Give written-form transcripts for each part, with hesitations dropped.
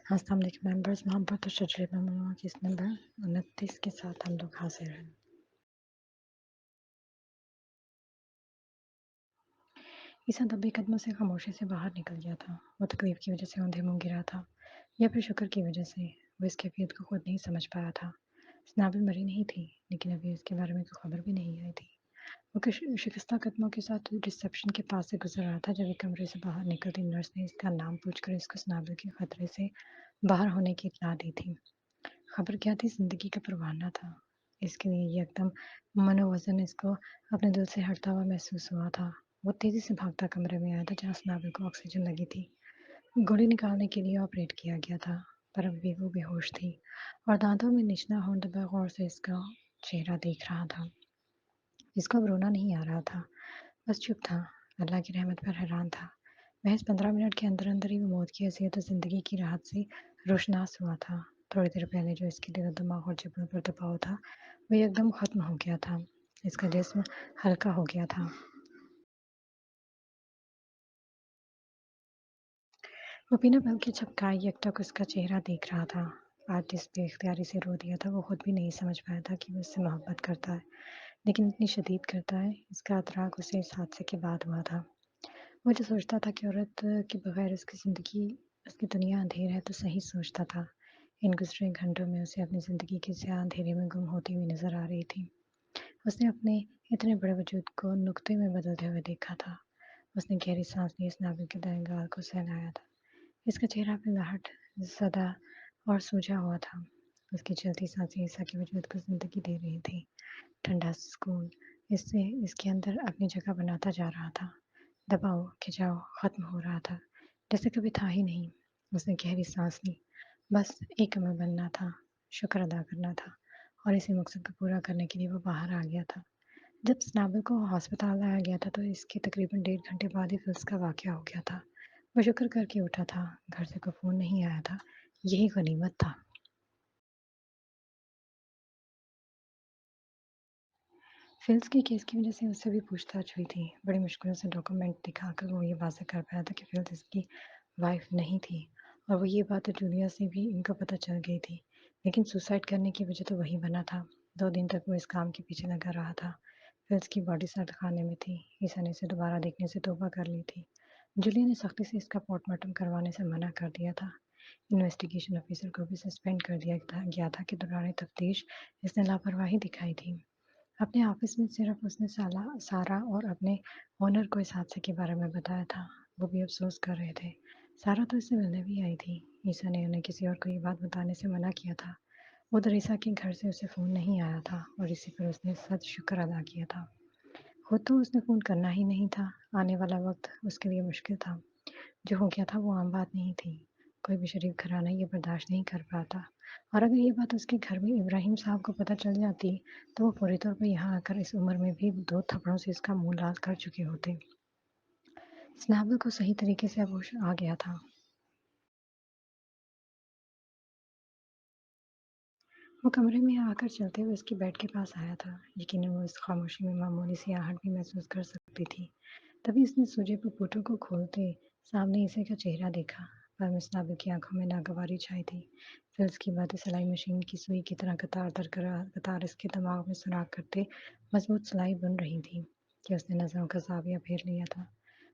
अस्सलाम वालेकुम मेंबर्स, मोहब्बत और तजरीबा मम्मा की इस नंबर 29 के साथ हम लोग हाजिर हैं। ईसा दबे कदमों से खामोशी से बाहर निकल गया था। वो तकलीफ की वजह से औंधे मुंह गिरा था या फिर शुक्र की वजह से। वो इस कैफियत को खुद नहीं समझ पाया था। स्नाबिल मरी नहीं थी, लेकिन अभी उसके बारे में कोई खबर भी नहीं आई थी। वो शिकस्ता कदमों के साथ रिसेप्शन के पास से गुजर रहा था जब एक कमरे से बाहर निकलती नर्स ने इसका नाम पूछकर इसको स्नाबिल के खतरे से बाहर होने की इत्तला दी थी। खबर क्या थी? ज़िंदगी का परवाना था। इसके लिए ये एकदम मनोवज़न इसको अपने दिल से हटता हुआ महसूस हुआ था। वो तेज़ी से भागता कमरे में आया था जहाँ स्नाबिल को ऑक्सीजन लगी थी। गोली निकालने के लिए ऑपरेट किया गया था, पर अब भी वो बेहोश थी और दांतों में निचला होंठ दबा गौर से इसका चेहरा देख रहा था। इसको अब रोना नहीं आ रहा था, बस चुप था। अल्लाह की रहमत पर हैरान था। महज 15 मिनट के अंदर-अंदर ही वो मौत की हैसियत और ज़िंदगी की राहत से रोशनास हुआ था। थोड़ी देर पहले जो इसके दिल, दिमाग और जिब्रों पर दबाव था, वो एकदम ख़त्म हो गया था। इसका जिस्म हल्का हो गया था। वो बिना बल के झपकाए एकटक उसका चेहरा देख रहा था। आज जिस बेइख्तियारी से रो दिया था, वो खुद भी नहीं समझ पाया था कि वो उससे मोहब्बत करता है, लेकिन इतनी शदीद करता है, इसका अदराक उसे इस हादसे के बाद हुआ था। वो जो सोचता था कि औरत के बगैर उसकी ज़िंदगी, उसकी दुनिया अंधेर है, तो सही सोचता था। इन गुज़रे घंटों में उसे अपनी ज़िंदगी के स्याह अंधेरे में गुम होती हुई नज़र आ रही थी। उसने अपने इतने बड़े वजूद को नुक्ते में बदलते हुए देखा था। उसने गहरी सांस ली, इस नाविक के दाएं गाल को सहलाया था। इसका चेहरा पे लहट ज़दा और सूजा हुआ था। उसकी चलती सांसें ईसा के वजूद को ज़िंदगी दे रही थी। ठंडा सुकून इससे इसके अंदर अपनी जगह बनाता जा रहा था। दबाव, खिंचाव खत्म हो रहा था, जैसे कभी था ही नहीं। उसने गहरी सांस ली। बस एक अमल बनना था, शुक्र अदा करना था, और इसी मकसद को पूरा करने के लिए वो बाहर आ गया था। जब स्नाबिल को अस्पताल लाया गया था, तो इसके तकरीबन 1.5 घंटे बाद ही फिल्स का वाक़या हो गया था। वो शुक्र करके उठा था, घर से कोई फ़ोन नहीं आया था। यही गनीमत था। फिल्स के केस की वजह से उससे भी पूछताछ हुई थी। बड़ी मुश्किलों से डॉक्यूमेंट दिखाकर वो ये वाज़ेह कर पाया था कि फिल्स इसकी वाइफ़ नहीं थी, और वो ये बात तो जूलिया से भी इनको पता चल गई थी। लेकिन सुसाइड करने की वजह तो वही बना था। 2 दिन तक वो इस काम के पीछे लगा रहा था। फिल्स की बॉडी सड़ खाने में थी। ईसा ने इसे दोबारा देखने से तौबा कर ली थी। जूलिया ने सख्ती से इसका पोस्टमार्टम करवाने से मना कर दिया था। इन्वेस्टिगेशन ऑफिसर को भी सस्पेंड कर दिया गया था कि दौरान तफ्तीश इसने लापरवाही दिखाई थी। अपने ऑफिस में सिर्फ उसने सारा और अपने ओनर को इस हादसे के बारे में बताया था। वो भी अफसोस कर रहे थे। सारा तो इससे मिलने भी आई थी। ईसा ने उन्हें किसी और को ये बात बताने से मना किया था। उधर ईसा के घर से उसे फ़ोन नहीं आया था और इसी पर उसने सच शुक्र अदा किया था। खुद तो उसने फ़ोन करना ही नहीं था। आने वाला वक्त उसके लिए मुश्किल था। जो हो गया था वो आम बात नहीं थी। कोई भी शरीफ घराना ये बर्दाश्त नहीं कर पाता, और अगर ये बात उसके घर में इब्राहिम साहब को पता चल जाती, तो वो पूरे तौर पर यहाँ आकर इस उम्र में भी 2 थप्पड़ों से इसका मुँह लाल कर चुके होते। स्नाबल को सही तरीके से अब होश आ गया था। वो कमरे में आकर चलते हुए उसकी बेड के पास आया था। यकीनन वो इस खामोशी में मामूली सी आहट भी महसूस कर सकती थी। तभी उसने सूजे पे पुटों को खोलते सामने ईसे का चेहरा देखा, पर मिस नाबिल की आंखों में नागवारी छाई थी। फिल्स की बातें सिलाई मशीन की सुई की तरह कतार दर कतार इसके दिमाग में सुराख करते मजबूत सिलाई बन रही थी कि उसने नजरों का जाविया फेर लिया था।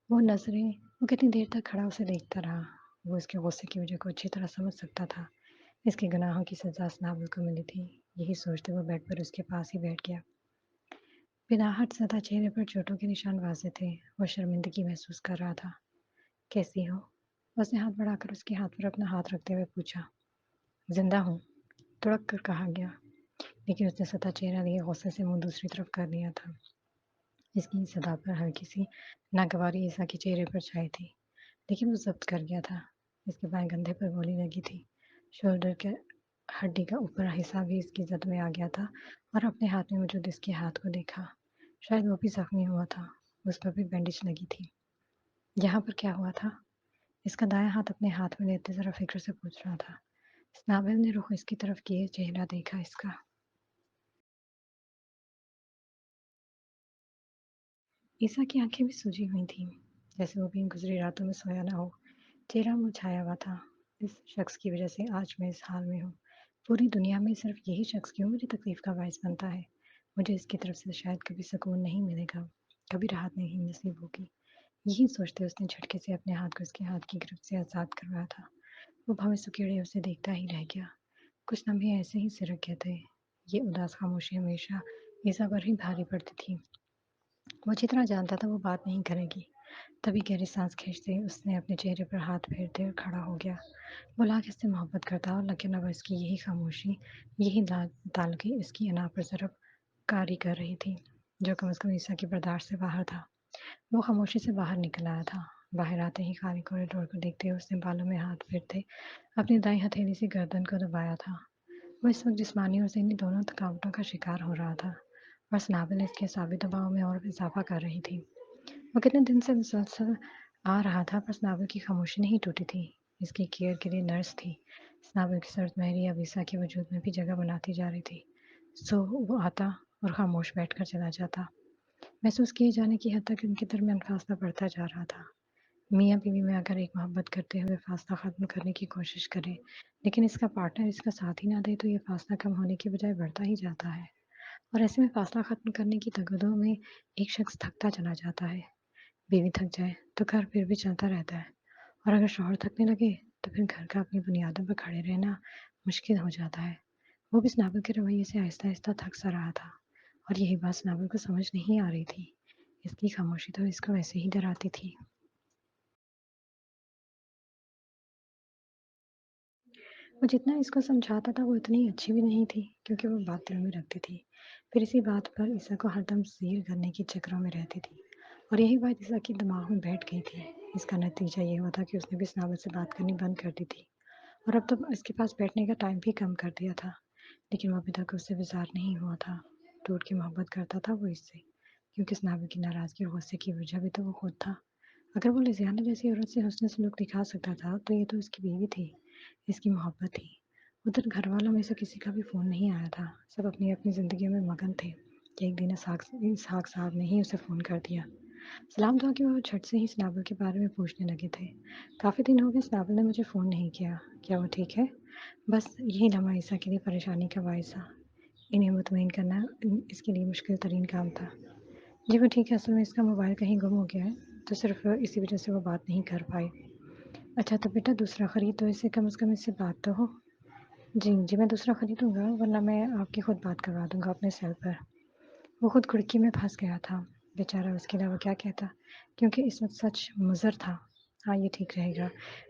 वो नजरें वो कितनी देर तक खड़ा उसे देखता रहा। वो उसके गुस्से की वजह को अच्छी तरह समझ सकता था। इसके गुनाहों की सजा नाबिल को मिली थी। यही सोचते वो बेड पर उसके पास ही बैठ गया। बिनाहट सदा चेहरे पर चोटों के निशान वाज़ेह थे। वो शर्मिंदगी महसूस कर रहा था। कैसी हो? उसने हाथ बढ़ाकर उसके हाथ पर अपना हाथ रखते हुए पूछा। जिंदा हूँ, तुड़क कर कहा गया, लेकिन उसने सदा चेहरा लिए गुस्से से मुंह दूसरी तरफ कर लिया था। इसकी सदा पर हल्की सी नागवारी ईसा के चेहरे पर छाई थी, लेकिन वो जब्त कर गया था। इसके बाएं कंधे पर गोली लगी थी। शोल्डर के हड्डी का ऊपरी हिस्सा भी इसकी जद में आ गया था, और अपने हाथ में मौजूद इसके हाथ को देखा। शायद वो भी जख्मी हुआ था। उस पर भी बैंडेज लगी थी। यहाँ पर क्या हुआ था? इसका दायां हाथ अपने हाथ में लेते जरा फिक्र से पूछ रहा था। स्नाबिल ने रुख इसकी तरफ किए, चेहरा देखा इसका। ईसा की आंखें भी सूजी हुई थीं, जैसे वो भी इन गुजरी रातों में सोया ना हो। चेहरा मुरझाया हुआ था। इस शख्स की वजह से आज मैं इस हाल में हूँ। पूरी दुनिया में सिर्फ यही शख्स क्यों मेरी तकलीफ का बायस बनता है? मुझे इसकी तरफ से शायद कभी सुकून नहीं मिलेगा, कभी राहत नहीं नसीब होगी। यही सोचते उसने झटके से अपने हाथ को उसके हाथ की गिरफ्त से आज़ाद करवाया था। वो भवें सुकेड़े उसे देखता ही रह गया। कुछ लम्हे ऐसे ही सिरक गए थे। ये उदास खामोशी हमेशा ईसा पर ही भारी पड़ती थी। वो जितना जानता था वो बात नहीं करेगी। तभी गहरी सांस खींचते उसने अपने चेहरे पर हाथ फेरते और खड़ा हो गया। वो लाख इससे मोहब्बत करता और लेकिन अब इसकी यही खामोशी, यही ताल्लुकी इसकी अना पर ज़रब कारी कर रही थी, जो कम से कम ईसा की बर्दाश्त से बाहर था। वो खामोशी से बाहर निकल आया था। बाहर आते ही खाली कॉरिडोर को देखते हुए उसने बालों में हाथ फेरते अपनी दाईं हथेली से गर्दन को दबाया था। वो इस वक्त जिस्मानी और ज़हनी दोनों थकावटों का शिकार हो रहा था और स्नाबिल इसके साबित दबाव में और इजाफा कर रही थी। वो कितने दिन से मुसलसल आ रहा था पर स्नाबिल की खामोशी नहीं टूटी थी। इसकी केयर के लिए नर्स थी। स्नाबिल की सर्द मेहरी अब ईसा के वजूद में भी जगह बनाती जा रही थी। सो वो आता और खामोश बैठकर चला जाता। महसूस किए जाने की हद तक उनके दरमियान फासला बढ़ता जा रहा था। मियाँ बीवी में अगर एक मोहब्बत करते हुए फासला ख़त्म करने की कोशिश करे, लेकिन इसका पार्टनर इसका साथ ही ना दे तो ये फासला कम होने की बजाय बढ़ता ही जाता है। और ऐसे में फासला ख़त्म करने की दगदग में एक शख्स थकता चला जाता है। बीवी थक जाए तो घर फिर भी चलता रहता है, और अगर शौहर थकने लगे तो फिर घर का अपनी बुनियादों पर खड़े रहना मुश्किल हो जाता है। वो भी स्नाबल के रवैये से आहिस्ता आहिस्ता थक सा रहा था, और यही बात स्नाबल को समझ नहीं आ रही थी। इसकी खामोशी तो इसको वैसे ही डराती थी। वो जितना इसको समझाता था वो इतनी अच्छी भी नहीं थी, क्योंकि वो बात दिल में रखती थी। फिर इसी बात पर ईसा को हरदम ज़ीर करने के चक्करों में रहती थी, और यही बात ईसा के दिमाग में बैठ गई थी। इसका नतीजा ये हुआ था कि उसने भी स्नाबल से बात करनी बंद कर दी थी, और अब तो इसके पास बैठने का टाइम भी कम कर दिया था। लेकिन वो अभी तक उससे बेजार नहीं हुआ था। टूट के मोहब्बत करता था वो इससे, क्योंकि स्नाबल की नाराज़गी और गुस्से की वजह भी तो वो खुद था। अगर वो लिज़ियाना जैसी औरत से हुस्न सलूक दिखा सकता था तो ये तो उसकी बीवी थी, इसकी मोहब्बत थी। उधर घर वालों में से किसी का भी फ़ोन नहीं आया था। सब अपनी अपनी ज़िंदगी में मगन थे कि एक दिन इसहाक साहब ने ही उसे फ़ोन कर दिया। सलाम दुआ के वो झट से ही स्नाबल के बारे में पूछने लगे थे। काफ़ी दिन हो गए स्नाबल ने मुझे फ़ोन नहीं किया, क्या वो ठीक है? बस यही लम्हा ईसा के लिए परेशानी का बायस था। इन्हें मुतमईन करना इसके लिए मुश्किल तरीन काम था। जी वो ठीक है, असल में इसका मोबाइल कहीं गुम हो गया है, तो सिर्फ इसी वजह से वो बात नहीं कर पाई। अच्छा तो बेटा दूसरा खरीद तो इसे कम से कम इससे बात तो हो। जी जी मैं दूसरा खरीदूंगा, वरना मैं आपकी खुद बात करवा दूंगा अपने सेल पर। वो खुद कुड़की में फंस गया था। बेचारा उसके अलावा क्या कहता, क्योंकि इस वक्त सच मुज़र था। हाँ ये ठीक रहेगा।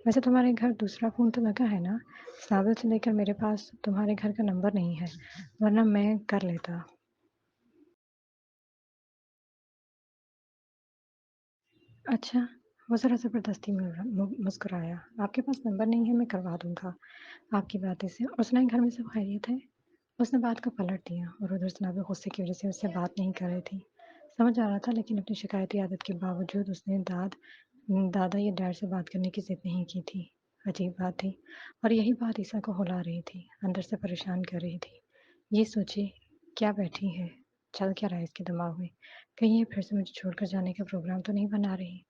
वैसे तुम्हारे घर दूसरा फ़ोन तो लगा है ना? साबिल से लेकर मेरे पास तुम्हारे घर का नंबर नहीं है, वरना मैं कर लेता। अच्छा, वो ज़रा ज़बरदस्ती मुस्कुराया। आपके पास नंबर नहीं है, मैं करवा दूँगा आपकी बातें से। और सुनाई घर में सब खैरियत है? उसने बात को पलट दिया और उधर से नाज़िक गुस्से की वजह से उससे बात नहीं कर रही थी। समझ आ रहा था, लेकिन अपनी शिकायती आदत के बावजूद उसने दादा या डैड से बात करने की ज़िद नहीं की थी। अजीब बात थी, और यही बात ईसा को रुला रही थी, अंदर से परेशान कर रही थी। ये सोचे क्या बैठी है, चल क्या रहा है इसके दिमाग में? कहीं ये फिर से मुझे छोड़कर जाने का प्रोग्राम तो नहीं बना रही?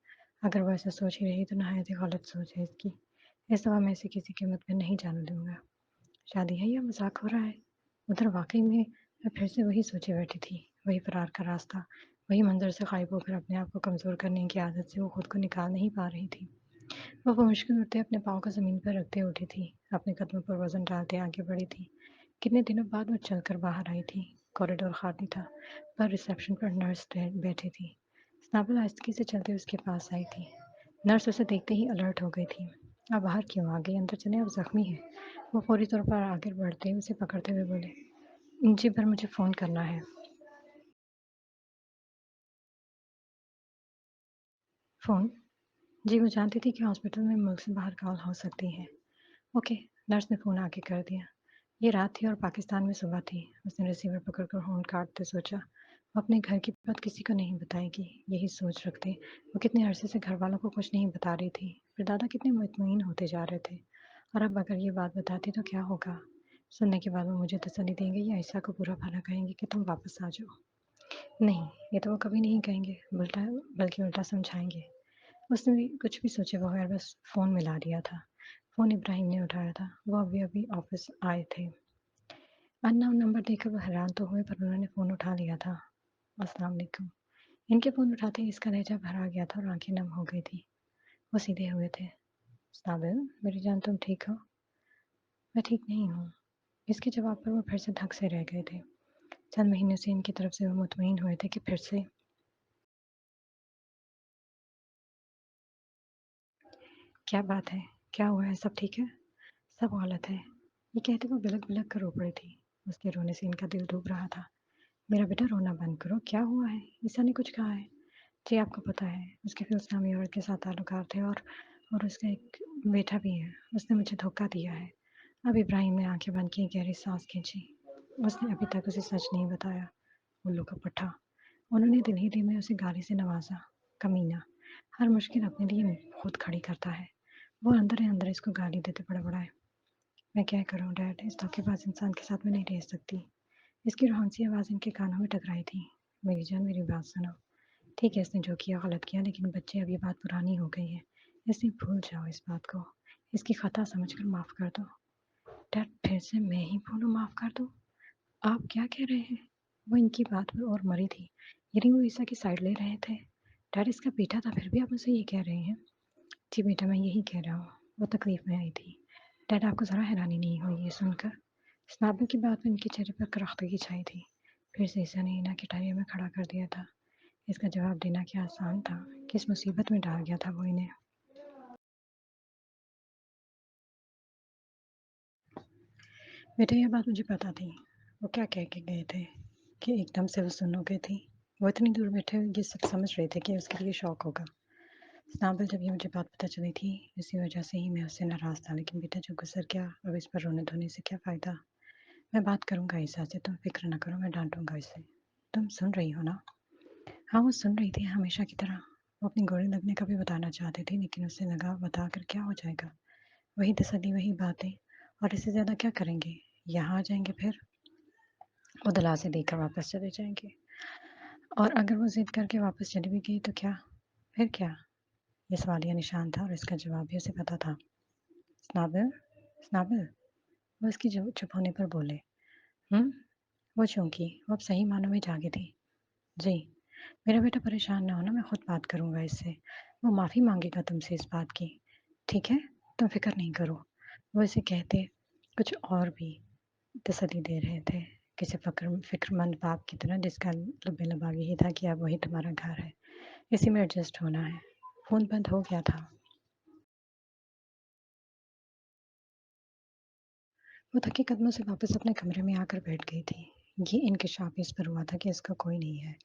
अगर वो ऐसा सोच ही रही तो नहायत ही गलत सोच है इसकी। इस दफ़ा मैं इसे किसी कीमत पे नहीं जाने दूँगा। शादी है या मज़ाक हो रहा है? उधर वाक़ई में मैं फिर से वही सोचे बैठी थी, वही फ़रार का रास्ता, वही मंज़र से ग़ायब होकर अपने आप को कमज़ोर करने की आदत से वो खुद को निकाल नहीं पा रही थी। वो बमुश्किल उठते अपने पाँव को ज़मीन पर रखते उठी थी, अपने कदमों पर वज़न डालते आगे बढ़ी थी। कितने दिनों बाद वो चलकर बाहर आई थी। कॉरिडोर खाली था, पर रिसेप्शन पर नर्स बैठी थी। स्नाबल आहिस्तगी से चलते उसके पास आई थी। नर्स उसे देखते ही अलर्ट हो गई थी। आप बाहर क्यों आ गई? अंदर चलें, आप ज़ख्मी हैं। वो फौरी तौर पर आगे बढ़ते उसे पकड़ते हुए बोले, जी पर मुझे फ़ोन करना है। फ़ोन? जी वो जानती थी कि हॉस्पिटल में मुल्क से बाहर कॉल हो सकती है। ओके, नर्स ने फ़ोन आगे कर दिया। ये रात थी और पाकिस्तान में सुबह थी। उसने रिसीवर पकड़कर फ़ोन काटते सोचा, वो अपने घर की बात किसी को नहीं बताएगी। यही सोच रखते वो कितने अरसे से घर वालों को कुछ नहीं बता रही थी। फिर दादा कितने मुतमईन होते जा रहे थे। और अब अगर ये बात बताती तो क्या होगा? सुनने के बाद वो मुझे तसल्ली देंगे या ईसा को बुरा भला कहेंगे कि तुम वापस आ जाओ। नहीं, ये तो वो कभी नहीं कहेंगे, बल्कि उल्टा समझाएंगे। उसने भी कुछ भी सोचे बगैर बस फ़ोन मिला दिया था। फ़ोन इब्राहिम ने उठाया था। वो अभी-अभी ऑफ़िस आए थे। अननोन नंबर देखकर वो हैरान तो हुए पर उन्होंने फ़ोन उठा लिया था। अस्सलाम वालेकुम। इनके फ़ोन उठाते ही इसका लहज़ा भरा गया था और आँखें नम हो गई थी। वो सीधे हुए थे। साबिर, मेरी जान तुम ठीक हो? मैं ठीक नहीं हूँ। इसके जवाब पर वो फिर से धक से रह गए थे। चंद महीनों से इनकी तरफ से वो मुतमईन हुए थे कि फिर से क्या बात है? क्या हुआ है? सब ठीक है? सब गलत है। ये कहते वो बिलख-बिलख कर रो पड़ी थी। उसके रोने से इनका दिल डूब रहा था। मेरा बेटा रोना बंद करो, क्या हुआ है? ईसा ने कुछ कहा है? जी, आपको पता है, उसके फिर इस्लामी औरत के साथ ताल्लुकात थे और उसका एक बेटा भी है। उसने मुझे धोखा दिया है। अब इब्राहिम ने आँखें बंद की, गहरी साँस खींची। उसने अभी तक उसे सच नहीं बताया। उल्लू का पट्टा। उन्होंने दिल ही दिल में उसे गाली से नवाजा। कमीना, हर मुश्किल अपने लिए खुद खड़ी करता है। वो अंदर ही अंदर इसको गाली देते बड़बड़ाए। मैं क्या करूँ डैड, इस धोखेबाज इंसान के साथ मैं नहीं रह सकती। इसकी रोहन-सी आवाज़ इनके कानों में टकराई थी। मेरी जान, मेरी बात सुनो। ठीक है, इसने जो किया गलत किया, लेकिन बच्चे अब ये बात पुरानी हो गई है। इसलिए भूल जाओ इस बात को। इसकी खता समझकर माफ़ कर दो। डैड, फिर से मैं ही बोलूँ माफ़ कर दो? आप क्या कह रहे हैं? वो इनकी बात पर और मरी थी। यानी वो ईसा की साइड ले रहे थे। डैड इसका बेटा था, फिर भी आप मुझसे ये कह रहे हैं? जी बेटा, मैं यही कह रहा हूँ। वो तकलीफ में आई थी। डैड, आपको ज़रा हैरानी नहीं हुई ये सुनकर? स्नाबल की बात में इनके चेहरे पर कराख्तगी छाई थी। फिर से ईसा ने इना की टारियों में खड़ा कर दिया था। इसका जवाब देना क्या आसान था। किस मुसीबत में डाल गया था वो इन्हें। बेटा, ये बात मुझे पता थी। वो क्या कह के गए थे कि एकदम से वो सुन हो गई थी। वो इतनी दूर बैठे ये सब समझ रहे थे कि उसके लिए शौक होगा। स्नाबल, जब ये मुझे बात पता चली थी, इसी वजह से ही मैं उससे नाराज़ था। लेकिन बेटा, जो गुजर गया, अब इस पर रोने धोने से क्या फ़ायदा। मैं बात करूँगा ईसा से, तुम फ़िक्र ना करो, मैं डाँटूँगा इसे। तुम सुन रही हो ना? हाँ, वो सुन रही थी हमेशा की तरह। वो अपनी गोली लगने का भी बताना चाहती थी, लेकिन उसे लगा बताकर क्या हो जाएगा? वही तसल्ली, वही बातें, और इससे ज़्यादा क्या करेंगे? यहाँ आ जाएँगे फिर? वो दरवाज़े देकर वापस चले जाएँगे। और अगर वो ज़िद करके वापस चली भी गई तो क्या? फिर क्या? ये सवालिया निशान था और इसका जवाब भी उसे पता था। स्नाबिल, स्नाबिल, वो उसकी चुप होने पर बोले। हुँ? वो चौंकी। वो अब सही मानों में जागी थी। जी, मेरा बेटा परेशान ना हो ना, मैं खुद बात करूँगा इससे। वो माफ़ी माँगेगा तुमसे इस बात की, ठीक है? तुम फ़िक्र नहीं करो। वो इसे कहते कुछ और भी तसल्ली दे रहे थे, किसी फ़िक्रमंद बाप की तरह जिसका लबे-लबाग यही था कि अब वही तुम्हारा घर है, इसी में एडजस्ट होना है। फ़ोन बंद हो गया था। वो थके कदमों से वापस अपने कमरे में आकर बैठ गई थी। ये इंकशाफ इस पर हुआ था कि इसका कोई नहीं है।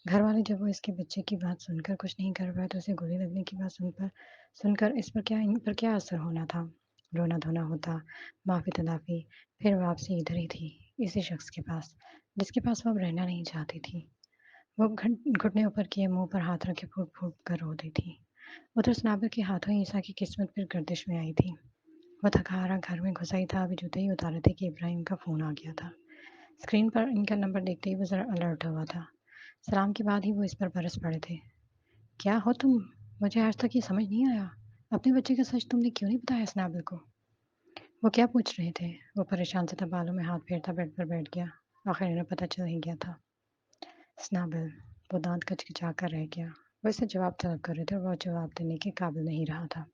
घर वाले जब वो इसके बच्चे की बात सुनकर कुछ नहीं कर पाए तो उसे गोली लगने की बात सुनकर इन पर क्या असर होना था। रोना-धोना होता, माफ़ी-तलाफ़ी, फिर वापसी इधर ही थी, इसी शख्स के पास, जिसके पास वो अब रहना नहीं चाहती थी। वो घुटने ऊपर किए मुँह पर हाथ रखे फूट-फूट कर रो रही थी। उधर सनाबर के हाथों ईसा की किस्मत फिर गर्दिश में आई थी। वो थका-हारा घर में घुसा ही था, अभी जूते ही उतारे थे कि इब्राहिम का फ़ोन आ गया था। स्क्रीन पर इनका नंबर देखते ही वो ज़रा अलर्ट हुआ था। सलाम के बाद ही वो इस पर बरस पड़े थे। क्या हो तुम? मुझे आज तक ये समझ नहीं आया। अपने बच्चे का सच तुमने क्यों नहीं बताया स्नाबिल को? वो क्या पूछ रहे थे? वो परेशान सा था, बालों में हाथ फेरता बेड पर बैठ गया। आखिर इन्हें पता चल ही गया था। स्नाबिल, वो दांत कचकचा कर रह गया। वो इससे जवाब तलब कर रहे थे और वो जवाब देने के काबिल नहीं रहा था।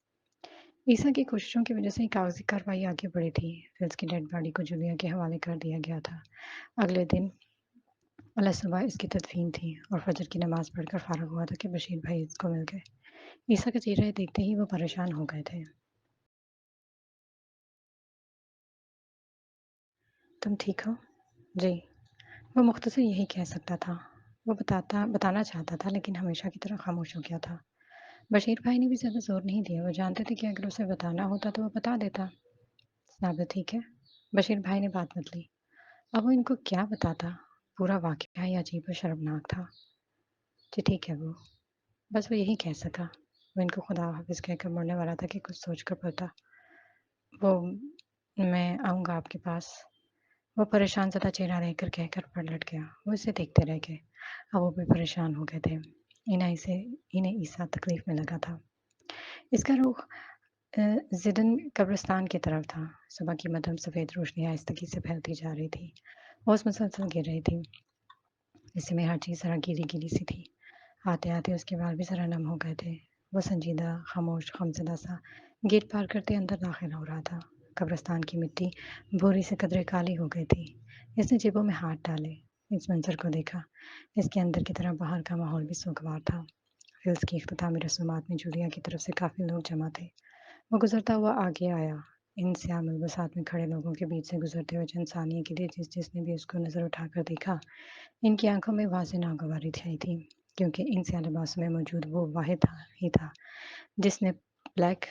ईसा की कोशिशों की वजह से ही कागजी कार्रवाई आगे बढ़ी थी। फिल्स की डेड बॉडी को जूलिया के हवाले कर दिया गया था। अगले दिन सुबह इसकी तदफीन थी और फजर की नमाज पढ़कर फारग हुआ था कि बशीर भाई इसको मिल गए। ईसा का चेहरा देखते ही वो परेशान हो गए थे। तुम ठीक हो? जी। वो मुख्तसर यही कह सकता था। वो बताना चाहता था लेकिन हमेशा की तरह खामोश हो गया था। बशीर भाई ने भी ज़्यादा ज़ोर नहीं दिया। वो जानते थे कि अगर उसे बताना होता तो वो बता देता। साबित ठीक है। बशीर भाई ने बात बदली। अब वो इनको क्या बताता? पूरा वाक़या ही अजीब और शर्मनाक था। जी ठीक है वो। बस वो यही कह सका। वो इनको खुदा हाफ़िज़ कहकर मुड़ने वाला था कि कुछ सोच कर बोलता, वो मैं आऊँगा आपके पास। वो परेशान ज़दा चेहरा लेकर कहकर पलट गया। वो इसे देखते रह गए। अब वो भी परेशान हो गए थे। इन्हें इसे इन्हें ईसा तकलीफ़ में लगा था। इसका रुख ज़िदन कब्रिस्तान की तरफ था। सुबह की मध्यम सफ़ेद रोशनी आहिस्तगी से फैलती जा रही थी। ओस मुसलसल गिर रही थी। ऐसे में हर चीज़ ज़रा गीली-गीली सी थी। आते-आते उसके बाल भी ज़रा नम हो गए थे। वो संजीदा, खामोश, गमज़दा सा गेट पार करते अंदर दाखिल हो रहा था। कब्रिस्तान की मिट्टी भूरी से कदरे काली हो गई थी। इसने जेबों में हाथ डाले, इस मंज़र को देखा। इसके अंदर की तरह बाहर का माहौल भी सोगवार था। फिल्स की इख्तितामी रसूमात में जूलिया की तरफ से काफ़ी लोग जमा थे। वो गुज़रता हुआ आगे आया। इन स्याह मलबूसात में खड़े लोगों के बीच से गुज़रते हुए चंद सानिये के लिए जिसने भी उसको नज़र उठाकर देखा, इनकी आँखों में वाज़ेह नागवारी छाई थी, क्योंकि इन स्याह लिबासों में मौजूद वो वाहिद ही था, जिसने ब्लैक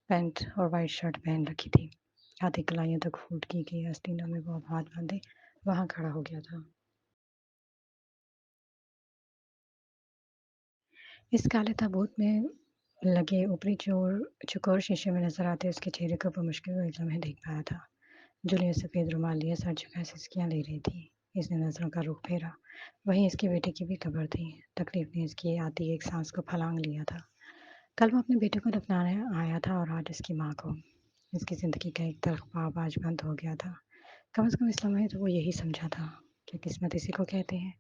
पैंट और वाइट शर्ट पहन रखी थी। आधी कलाइयों तक फूट की गई आस्तीनों में वो अब हाथ बाँधे वहाँ खड़ा हो गया था। इस काले ताबूत में लगे ऊपरी चौकोर शीशे में नज़र आते उसके चेहरे को बमुश्किल वो एक लम्हे देख पाया था। जूलिया सफ़ेद रुमाल लिए सर झुकाए सिसकियाँ ले रही थी। इसने नज़रों का रुख फेरा। वहीं इसके बेटे की भी खबर थी। तकलीफ ने इसकी आती एक सांस को फलांग लिया था। कल वो अपने बेटे को दफनाने आया था और आज उसकी माँ को। इसकी ज़िंदगी का एक तरफ ख्वाब आज बंद हो गया था। कम से कम इस लम्हे तो वो यही समझा था कि किस्मत इसी को कहते हैं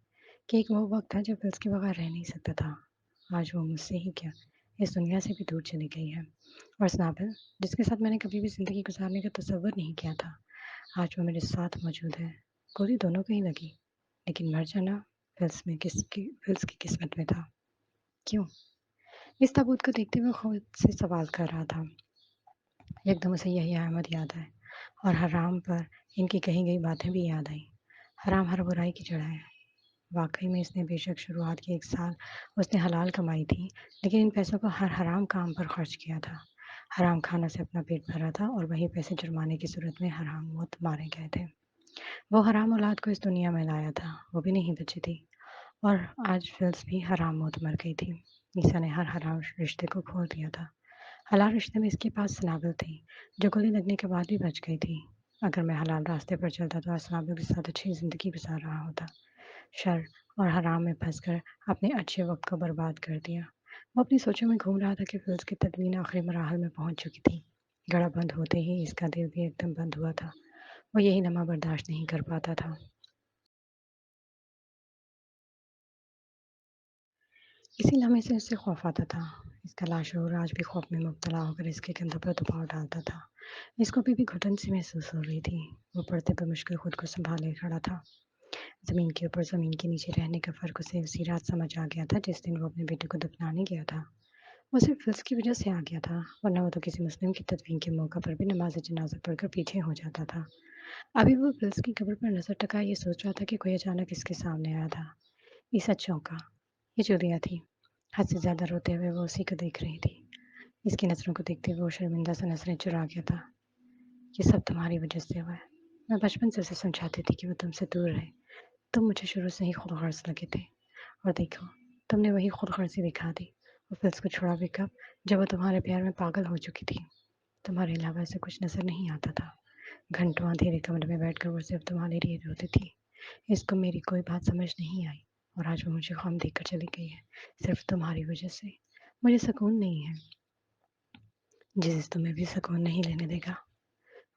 कि एक वो वक्त था जब उसके बगैर रह नहीं सकता था। आज वो मुझसे ही क्या, इस दुनिया से भी दूर चली गई है। और स्नाबिल, जिसके साथ मैंने कभी भी ज़िंदगी गुजारने का तसव्वुर नहीं किया था, आज वो मेरे साथ मौजूद है। गोली दोनों को ही लगी, लेकिन मर जाना फिल्स की किस्मत में था। क्यों? इस ताबूत को देखते हुए खुद से सवाल कर रहा था। एकदम उसे यही अहमद याद आए और हराम पर इनकी कही गई बातें भी याद आईं। हराम हर बुराई की जड़ है। वाक़ई में इसने बेशक शुरुआत के 1 साल उसने हलाल कमाई थी, लेकिन इन पैसों को हर हराम काम पर खर्च किया था। हराम खानों से अपना पेट भरा था और वही पैसे जुर्माने की सूरत में हराम मौत मारे गए थे। वो हराम औलाद को इस दुनिया में लाया था, वो भी नहीं बची थी और आज फिल्स भी हराम मौत मर गई थी। ईसा ने हर हराम रिश्ते को खोल दिया था। हलाल रिश्ते में इसके पास सनाबल थी, जो गोली लगने के बाद भी बच गई थी। अगर मैं हलाल रास्ते पर चलता तो आज सनाबल के साथ अच्छी ज़िंदगी गुजार रहा होता। शर और हराम में फंसकर अपने अच्छे वक्त को बर्बाद कर दिया। वो अपनी सोचों में घूम रहा था कि फिल्स की तदवीन आखिरी मराहल में पहुंच चुकी थी। गला बंद होते ही इसका दिल भी एकदम बंद हुआ था। वो यही लम्हा बर्दाश्त नहीं कर पाता था। इसी लम्हे से उससे खौफ आता था। इसका लाशऊर आज भी खौफ में मुब्तला होकर इसके कंधों पर दबाव डालता था। इसको अभी भी घुटन सी महसूस हो रही थी। वो पड़ते पर मुश्किल खुद को संभाले खड़ा था। ज़मीन के ऊपर ज़मीन के नीचे रहने का फ़र्क उसे उसी रात समझ आ गया था जिस दिन वो अपने बेटे को दफनाने गया था। वो सिर्फ फिल्स की वजह से आ गया था, वरना वो तो किसी मुस्लिम की तदफीन के मौका पर भी नमाज जनाजा पढ़कर पीछे हो जाता था। अभी वो फिल्स की कब्र पर नजर टिकाए ये सोच रहा था कि कोई अचानक इसके सामने आया था। ईसा चौंका। ये जूलिया थी। हद से ज्यादा रोते हुए वो उसी को देख रही थी। इसकी नजरों को देखते हुए वो शर्मिंदा सा नजरें चुरा गया था। ये सब तुम्हारी वजह से हुआ है। मैं बचपन से उसे समझाती थी कि वो तुमसे दूर रहे। तुम मुझे शुरू से ही खुद गर्ज लगे थे और देखो, तुमने वही खुद गर्जी दिखा दी। वो फिल्स को छोड़ा भी कब, जब वो तुम्हारे प्यार में पागल हो चुकी थी। तुम्हारे अलावा ऐसे कुछ नजर नहीं आता था। घंटों अंधेरे कमरे में बैठकर वो सिर्फ तुम्हारे लिए रोती थी। इसको मेरी कोई बात समझ नहीं आई और आज वो मुझे गम देकर चली गई है, सिर्फ तुम्हारी वजह से। मुझे सुकून नहीं है, जिसे तुम्हें भी सुकून नहीं लेने देगा।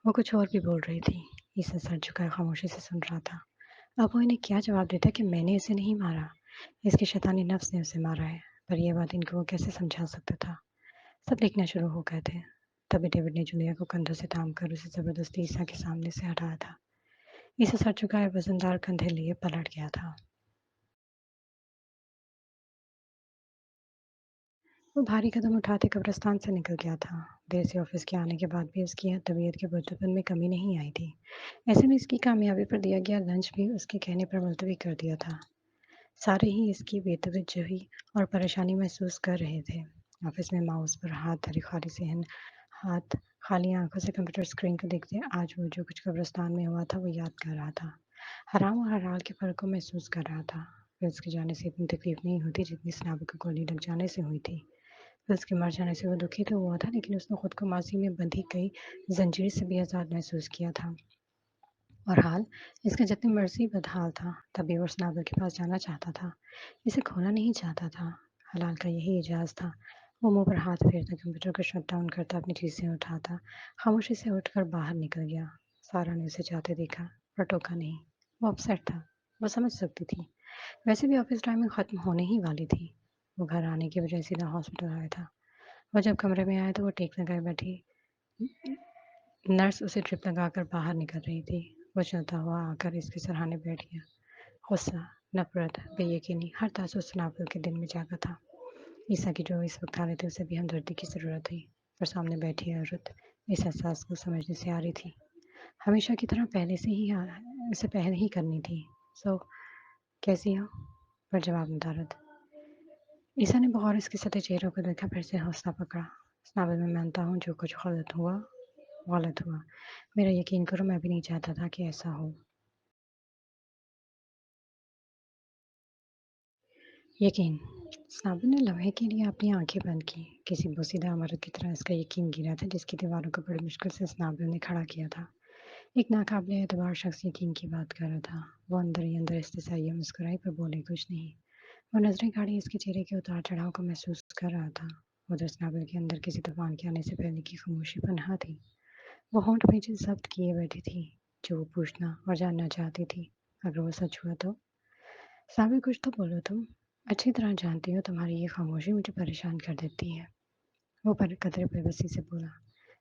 वो कुछ और भी बोल रही थी। ईसा सर झुकाए खामोशी से सुन रहा था। अब वो इन्हें क्या जवाब देता कि मैंने इसे नहीं मारा, इसके शैतानी नफ्स ने उसे मारा है। पर यह बात इनको वो कैसे समझा सकता था। सब लिखना शुरू हो गए थे। तभी डेविड ने जूलिया को कंधों से थाम कर उसे जबरदस्ती ईसा के सामने से हटाया था। ईसा सर झुकाए वजनदार कंधे लिए पलट गया था। वो भारी कदम उठाते कब्रिस्तान से निकल गया था। देर से ऑफिस के आने के बाद भी उसकी तबीयत के बुढ़ापन में कमी नहीं आई थी। ऐसे में इसकी कामयाबी पर दिया गया लंच भी उसके कहने पर मुलतवी कर दिया था। सारे ही इसकी बेतवज्जोही और परेशानी महसूस कर रहे थे। ऑफिस में माउस पर हाथ खाली आंखों से कंप्यूटर स्क्रीन को देखते आज वो जो कुछ कब्रिस्तान में हुआ था वो याद कर रहा था। हराम और हलाल के फर्क को महसूस कर रहा था। फिर उसके जाने से इतनी तकलीफ नहीं होती जितनी स्नाबी को गोली लग जाने से हुई थी। फिर उसके मर जाने से वो दुखी तो हुआ था, लेकिन उसने खुद को माजी में बंधी कई जंजीर से भी आज़ाद महसूस किया था। और हाल इसका जितनी मर्जी बदहाल था, तभी वो उस नावल के पास जाना चाहता था। इसे खोना नहीं चाहता था। हलाल का यही एजाज था। वो मुँह पर हाथ फेरता, कंप्यूटर को शट डाउन करता, अपनी चीज़ें उठाता, खामोशी से उठकर बाहर निकल गया। सारा ने उसे जाते देखा, पर टोका नहीं। वो अपसेट था, वो समझ सकती थी। वैसे भी ऑफिस टाइमिंग खत्म होने ही वाली थी। वो घर आने की बजाय सीधा हॉस्पिटल आया था। वो जब कमरे में आया तो वो टेक लगाए बैठी नर्स उसे ड्रिप लगाकर बाहर निकल रही थी। वो चलता हुआ आकर इसके सराहने बैठ गया। गुस्सा, नफरत, बेयकीनी हर तासुर सनापल के दिन में जागा था। ईसा की जो इस वक्त हालत है उसे भी हमदर्दी की ज़रूरत थी। पर सामने बैठी औरत इस एहसास को समझने से आ रही थी। हमेशा की तरह पहले से ही इसे पहल ही करनी थी। सो कैसी हो? पर जवाब नदारद। ईसा ने बगौर इसके सतह चेहरों को देखा, फिर से हौसला पकड़ा। नावल में मानता हूँ जो कुछ गलत हुआ गलत हुआ। मेरा यकीन करो, मैं भी नहीं चाहता था कि ऐसा हो। यकीन। साबिर ने लम्हे के लिए अपनी आंखें बंद की। किसी बोसीदा इमारत की तरह इसका यकीन गिरा था, जिसकी दीवारों को बड़ी मुश्किल से स्नाबिल ने खड़ा किया था। एक नाकाबिले एतबार शख्स यकीन की बात कर रहा था। वो अंदर ही अंदर इस्तेसाइया मुस्कुराई, पर बोले कुछ नहीं। वो नजरें गाड़ी इसके चेहरे के उतार चढ़ाव को महसूस कर रहा था। उधर स्नाबिल के अंदर किसी तूफान के आने से पहले की खामोशी पनहा थी। वो होंठ नीचे जब्त किए बैठी थी, जो वो पूछना और जानना चाहती थी। अगर वो सच हुआ तो? साबिर, कुछ तो बोलो तुम। अच्छी तरह जानती हो तुम्हारी ये खामोशी मुझे परेशान कर देती है। वो पर कदरे बेबसी से बोला।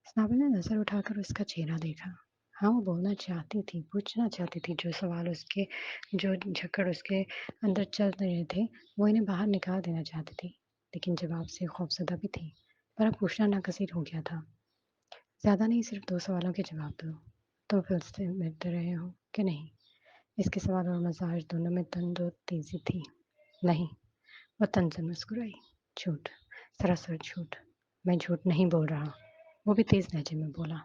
साबिर ने नजर उठाकर उसका चेहरा देखा। हाँ, वो बोलना चाहती थी, पूछना चाहती थी। जो सवाल उसके जो झकड़ उसके अंदर चल रहे थे, वो इन्हें बाहर निकाल देना चाहती थी। लेकिन जवाब से खौफजदा भी थी। पर अब पूछना नाकसीर हो गया था। ज्यादा नहीं, सिर्फ 2 सवालों के जवाब दो। तुम फिर से मिलते रहे हो कि नहीं? इसके सवाल और मजाज दोनों में तंदो तेजी थी। नहीं। वो तंजन मुस्कुराई। झूठ, सरासर झूठ। मैं झूठ नहीं बोल रहा। वो भी तेज लहजे में बोला।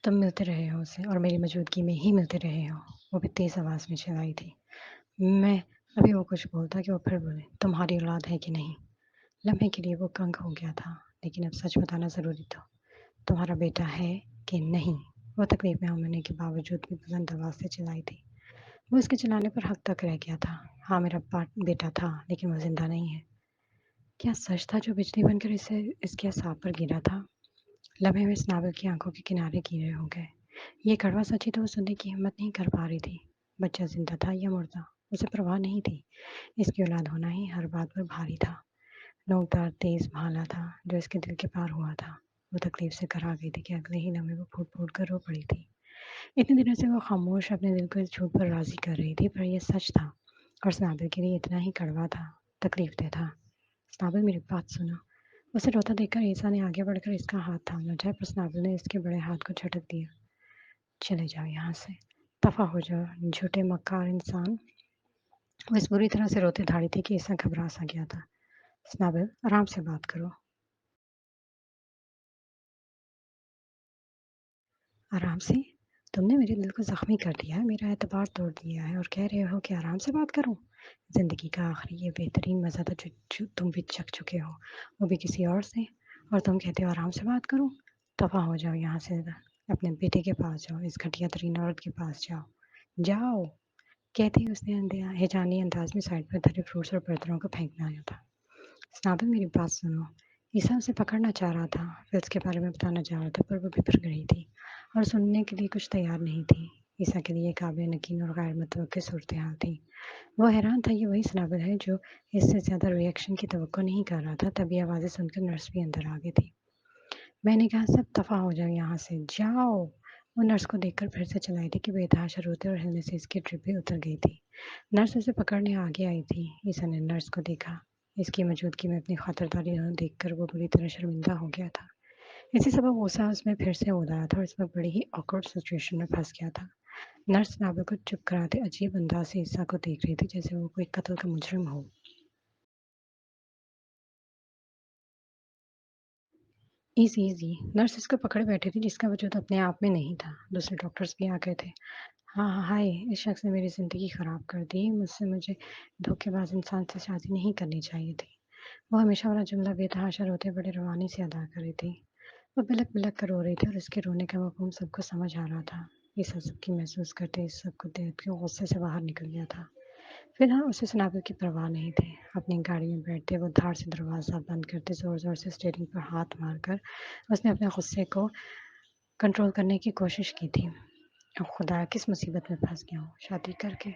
तुम मिलते रहे हो उसे, और मेरी मौजूदगी में ही मिलते रहे हो। वो भी तेज आवाज में चिल्लाई थी। मैं अभी वो कुछ बोलता कि वो फिर बोले, तुम्हारी औलाद है कि नहीं? लम्हे के लिए वो कंग हो गया था, लेकिन अब सच बताना जरूरी था। तुम्हारा बेटा है कि नहीं? वो तकलीफ में होने के बावजूद भी बुलंद आवाज से चिल्लाई थी। वो इसके चिल्लाने पर हक तक रह गया था। हाँ, मेरा बेटा था, लेकिन वो जिंदा नहीं है। क्या सच था जो बिजली बनकर इसे इसके असाब पर गिरा था? लम्हे में स्नाबल की आंखों के किनारे गिरे हो गए। ये कड़वा सच ही तो वो सुनने की हिम्मत नहीं कर पा रही थी। बच्चा जिंदा था या मुर्दा, उसे परवाह नहीं थी। इसकी औलाद होना ही हर बात पर भारी था। नोकदार तेज भाला था जो इसके दिल के पार हुआ था। वो तकलीफ से घबरा गई थी कि अगले ही लम्हे वो फूट फूट कर रो पड़ी थी। इतने दिनों से वो खामोश अपने दिल को इस झूठ पर राजी कर रही थी, पर यह सच था और स्नाबिल के लिए इतना ही कड़वा था, तकलीफदेह था। स्नाबिल, मेरी बात सुनो। उसे रोता देखकर ईसा ने आगे बढ़कर इसका हाथ थामना चाहा, पर स्नाबिल ने इसके बड़े हाथ को झटक दिया। चले जाओ यहाँ से, दफा हो जाओ, झूठे मक्कार इंसान। वो इस बुरी तरह से रोते धाड़ी थी कि ईसा घबरा सा गया था। स्नाबिल, आराम से बात करो। आराम से? तुमने मेरे दिल को ज़ख्मी कर दिया है, मेरा एतबार तोड़ दिया है, और कह रहे हो कि आराम से बात करूं? ज़िंदगी का आखिरी ये बेहतरीन मज़ा था जो तुम भी चख चुके हो, वो भी किसी और से, और तुम कहते हो आराम से बात करूं? दफ़ा हो जाओ यहाँ से, अपने बेटे के पास जाओ, इस घटिया तरीन औरत के पास जाओ। जाओ, कहते ही उसने हैजानी अंदाज में साइड पर धरे फ्रूट्स और बर्तनों को फेंकना आया था। स्नाबिल, मेरी बात सुनो। ईसा उसे पकड़ना चाह रहा था, फिर उसके बारे में बताना चाह रहा था, पर वो बिखर गई थी और सुनने के लिए कुछ तैयार नहीं थी। ईसा के लिए काबिल यकीन और गैर मुतवक्किल सूरत हाल थी। वो हैरान था, ये वही स्नाबिल है जो इससे ज़्यादा रिएक्शन की तवक्को नहीं कर रहा था। तभी आवाज़ें सुनकर नर्स भी अंदर आ गई थी। मैंने कहा, सब दफ़ा हो जाओ यहाँ से, जाओ। वो नर्स को देखकर फिर से चलाई थी कि बेतहाशा रोते और हिलने से इसकी ड्रिप भी उतर गई थी। नर्स उसे पकड़ने आगे आई थी। ईसा ने नर्स को देखा। इसकी मौजूदगी में अपनी खातिरदारी देखकर वो बुरी तरह शर्मिंदा हो गया था। इसी सबब मूसा उसमें फिर से उदारा था और इसमें बड़ी ही ऑकवर्ड सिचुएशन में फंस गया था। नर्स नाबे को चुप कराते अजीब अंदाज से ईसा को देख रही थी, जैसे वो कोई कत्ल का मुजरिम हो। Easy easy. नर्स इसको पकड़े बैठी थी, जिसका वजूद अपने आप में नहीं था। दूसरे डॉक्टर्स भी आ गए थे। हाँ हाँ, हाय, इस शख्स ने मेरी ज़िंदगी ख़राब कर दी। मुझे धोखेबाज इंसान से शादी नहीं करनी चाहिए थी। वो हमेशा वाला जुमला बेतहाशा रोते बड़े रवानी से अदा कर रही थी। वो बिलक बिलक कर रो रही थी और उसके रोने का मफ़हूम सबको समझ आ रहा था। ये सब सबकी महसूस करते इस सबको देख के गुस्से से बाहर निकल गया था। फिलहाल उसे सुनाने की परवाह नहीं थी। अपनी गाड़ी में बैठते वो धार से दरवाज़ा बंद करते ज़ोर-ज़ोर से स्टीयरिंग पर हाथ मारकर उसने अपने गुस्से को कंट्रोल करने की कोशिश की थी। अब खुदा किस मुसीबत में फँस गया हूँ शादी करके,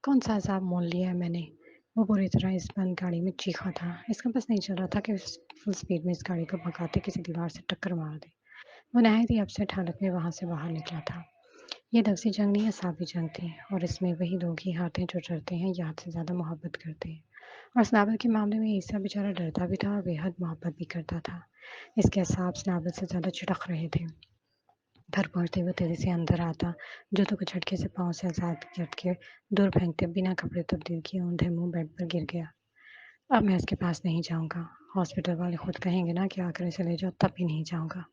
कौन-सा अज़ाब मोल लिया है मैंने। वो बुरी तरह इस बंद गाड़ी में चीखा था। इसका बस नहीं चल रहा था कि फुल स्पीड में इस गाड़ी को भगाते किसी दीवार से टक्कर मार दे। वो नहायत ही अपसेट हालत में वहाँ से बाहर निकला था। ये लफ्ज़ी जंग नहीं असाबी जंग थी और इसमें वही लोग ही हारते हैं जो डरते हैं या हद से ज़्यादा मोहब्बत करते हैं। और स्नाबल के मामले में ईसा बेचारा डरता भी था और बेहद मोहब्बत भी करता था। इसके असाब स्नाबल से ज़्यादा छिटक रहे थे। घर पहुँचते हुए तेज़ी से अंदर आता, जूतों को झटके से पाँव से आज़ाद करके दूर फेंकते बिना कपड़े तब्दील किए औंधे मुँह बेड पर गिर गया। अब मैं इसके पास नहीं जाऊँगा। हॉस्पिटल वाले खुद कहेंगे ना कि आकर इसे ले जाओ तब भी नहीं जाऊँगा।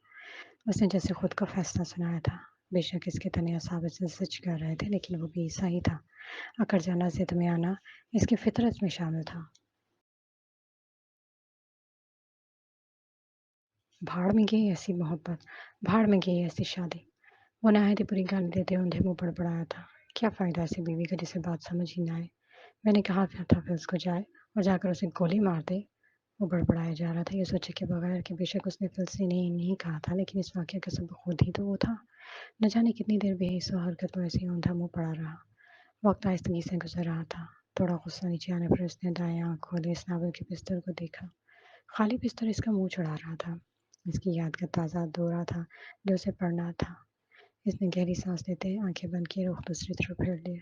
उसने जैसे खुद का फैसला सुनाया था। बेशक इसके तने असाब इसे सच कह रहे थे लेकिन वो भी ईसा ही था। अकड़ जाना, ज़िद में आना इसकी फितरत में शामिल था। भाड़ में गई ऐसी मोहब्बत, भाड़ में गई ऐसी शादी। वो नहायत ही बुरी गाली देते औंधे मुँह बड़बड़ाया था। क्या फ़ायदा ऐसी बीवी का जिसे बात समझ ही ना आए। मैंने कहा था फिर उसको जाए और जाकर उसे गोली मार दे। वो बड़बड़ाया जा रहा था ये सोचे के बगैर कि बेशक उसने फिर से नहीं कहा था लेकिन इस वाक़ये का सबब खुद ही तो वो था। न जाने कितनी देर बेहिस्सो हरकत में ऐसे ही औंधा मुँह पड़ा रहा। वक़्त आहिस्तगी से गुज़र रहा था। थोड़ा गुस्सा नीचे आने पर उसने दाएँ आँख खोली इस नावल के बिस्तर को देखा। खाली बिस्तर इसका मुँह चढ़ा रहा था। इसकी याद का ताज़ा दौरा था जो उसे पढ़ना था। इसने गहरी सांस लेते आंखें बंद किए रुख दूसरी तरफ फेर लिया।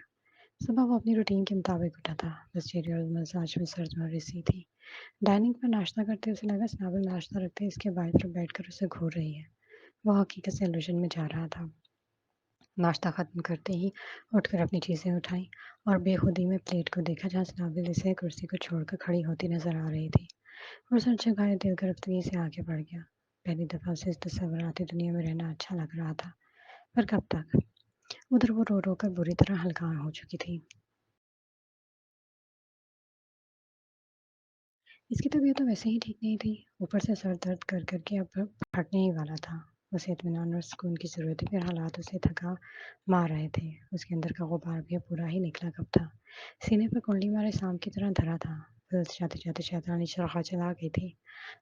सुबह वो अपनी रूटीन के मुताबिक उठा था। बस चेहरे और मसाज में सर्द मर सी थी। डाइनिंग पर नाश्ता करते उसे लगा स्नाबल नाश्ता रखते इसके बाएं तरफ बैठकर उसे घूर रही है। वो हकीकत से इल्यूजन में जा रहा था। नाश्ता खत्म करते ही उठकर अपनी चीज़ें उठाई और बेखुदी में प्लेट को देखा जहाँ स्नाबिल इसे कुर्सी को छोड़कर खड़ी होती नजर आ रही थी। और सर जगह दिल गिरफ्तगी से आगे बढ़ गया। पहली दफ़ा उसे इस तस्वुराती दुनिया में रहना अच्छा लग रहा था। पर कब तक? उधर वो रो रो कर बुरी तरह हलकान हो चुकी थी। इसकी तबीयत तो वैसे ही ठीक नहीं थी। ऊपर से सर दर्द कर के अब फटने ही वाला था। उसे इत्मीनान और सुकून की ज़रूरत थी, फिर हालात उसे थका मार रहे थे। उसके अंदर का गुबार भी अब पूरा ही निकला कब था। सीने पर कुंडली मारे सांप की तरह धरा था। फिर जाते-जाते शैतानी चरखा चला गई थी।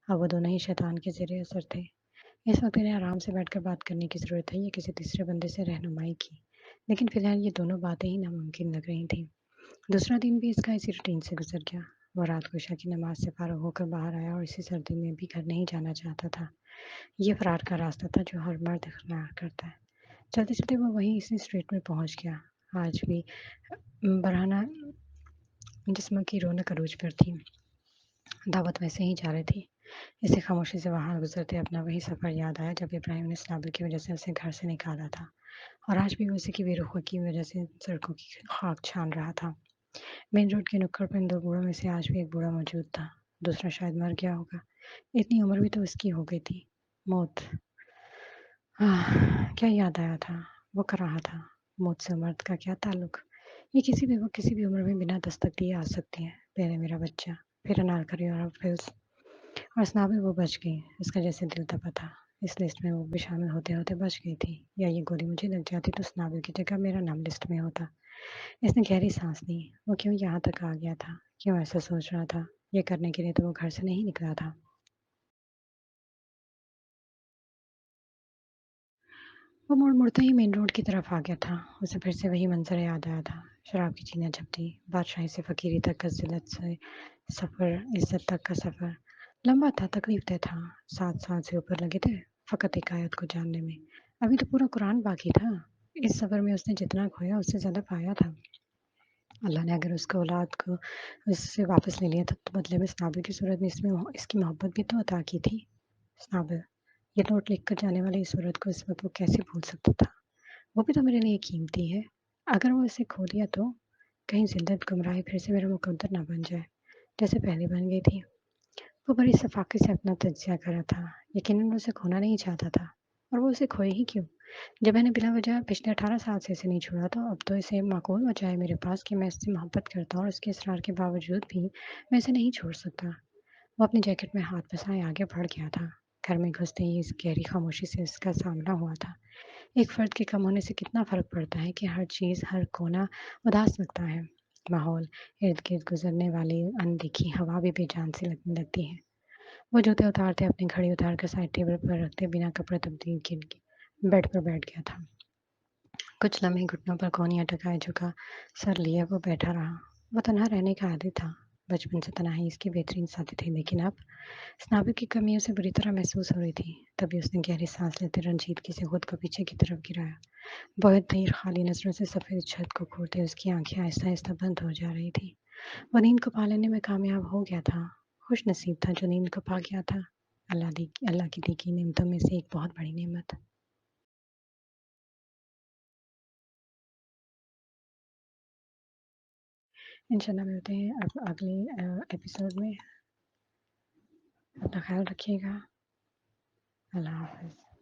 अब वो दोनों ही शैतान के ज़ेरे असर थे। इस वक़्त इन्हें आराम से बैठकर बात करने की ज़रूरत है या किसी तीसरे बंदे से रहनुमाई की। लेकिन फ़िलहाल ये दोनों बातें ही नामुमकिन लग रही थीं। दूसरा दिन भी इसका इसी रूटीन से गुज़र गया। वो रात को इशा की नमाज़ से फ़ारिग़ होकर बाहर आया और इसी सर्दी में भी घर नहीं जाना चाहता था। ये फ़रार का रास्ता था जो हर मर्द इख्तियार करता है। चलते-चलते वो वहीं इसी स्ट्रीट में पहुँच गया। आज भी बरहना जिस्म की रौनक अरूज पर थी। दावत वैसे ही जा रही थी। इसे खामोशी से वहाँ गुज़रते अपना वही सफ़र याद आया जब इब्राहिम ने इस्लाम की वजह से उसे घर से निकाला था। और आज भी वो उसी की बेरुखी की वजह से सड़कों की खाक छान रहा था। मेन रोड के नुक्कड़ पर इन 2 बूढ़ों में से आज भी एक बूढ़ा मौजूद था। दूसरा शायद मर गया होगा। इतनी उम्र भी तो उसकी हो गई थी। मौत। क्या याद आया था? वो कर रहा था। मौत से मर्द का क्या ताल्लुक? ये किसी भी उम्र में बिना दस्तक दिए आ सकती है। पहले मेरा बच्चा, फिर अनारकली और अब फिल्स। और स्नाबी वो बच गई। इसका जैसे दिल दबा था। इस लिस्ट में वो भी शामिल होते-होते बच गई थी। या ये गोली मुझे लग जाती तो स्नाबल की जगह मेरा नाम लिस्ट में होता। इसने गहरी सांस ली। वो क्यों यहाँ तक आ गया था? क्यों ऐसा सोच रहा था? ये करने के लिए तो वो घर से नहीं निकला था। वो मुड़ते ही मेन रोड की तरफ आ गया था। उसे फिर से वही मंज़र याद आया था। शराब की चीनियाँ झपटी, बादशाही से फ़कीरी तक का ज़िल्लत से सफ़र, इज़्ज़त तक का सफ़र। लंबा था, तकलीफ़ दह था। 7 साल से ऊपर लगे थे फ़कत एक आयत को जानने में। अभी तो पूरा कुरान बाकी था। इस सफ़र में उसने जितना खोया उससे ज़्यादा पाया था। अल्लाह ने अगर उसको औलाद को उससे वापस ले लिया था तो बदले में स्नाबल की सूरत में इसकी मोहब्बत भी तो अता की थी। स्नाबल, ये नोट लिख कर जाने वाली इस सूरत को इस वक़्त वो कैसे भूल सकता था? वो भी तो मेरे लिए कीमती है। अगर वो इसे खो दिया तो? कहीं ज़िल्लत गुमराही फिर से मेरा मुकद्दर ना बन जाए, जैसे पहले बन गई थी। वो बड़ी सफ़ाक़त से अपना तज़किया कर रहा था। यकीनन वो उसे खोना नहीं चाहता था। और वो उसे खोए ही क्यों? जब मैंने बिला वजह पिछले 18 साल से इसे नहीं छोड़ा तो अब तो इसे माकूल बचा है मेरे पास कि मैं इससे मोहब्बत करता हूँ और इसके इसरार के बावजूद भी मैं इसे नहीं छोड़ सकता। वो अपनी जैकेट में हाथ फँसाए आगे बढ़ गया था। घर में घुसते ही इस गहरी खामोशी से इसका सामना हुआ था। एक फ़र्द के कम होने से कितना फ़र्क पड़ता है कि हर चीज़, हर कोना उदास लगता है। ماحول، ارد-گرد گزرنے والی اندیکھی ہوا بھی بے جان سی لگنے لگتی ہے۔ وہ جوتے اتارتے، اپنی گھڑی اتار کر سائڈ ٹیبل پر رکھتے، بنا کپڑے تبدیل کیے بیڈ پر بیٹھ گیا تھا۔ کچھ لمحے گھٹنوں پر کونیاں ٹکائے جھکا سر لیے وہ بیٹھا رہا۔ وہ تنہا رہنے کا عادی تھا۔ بچپن سے تنہائی اس کی بہترین ساتھی تھی، لیکن اب سنابے کی کمی اسے بری طرح محسوس ہو رہی تھی۔ تبھی اس نے گہری سانس لیتے رنجیدگی سے خود کو پیچھے کی طرف گرایا۔ بہت دیر خالی نظروں سے سفید چھت کو گھورتے اس کی آنکھیں آہستہ آہستہ بند ہو جا رہی تھی۔ وہ نیند کو پا لینے میں کامیاب ہو گیا تھا۔ خوش نصیب تھا جو نیند کو پا گیا تھا۔ اللہ کی دی گئی نعمتوں میں سے ایک بہت بڑی نعمت۔ انشاءاللہ ملتے ہیں اب اگلے ایپیسوڈ میں۔ اپنا خیال رکھیے گا۔ اللہ حافظ۔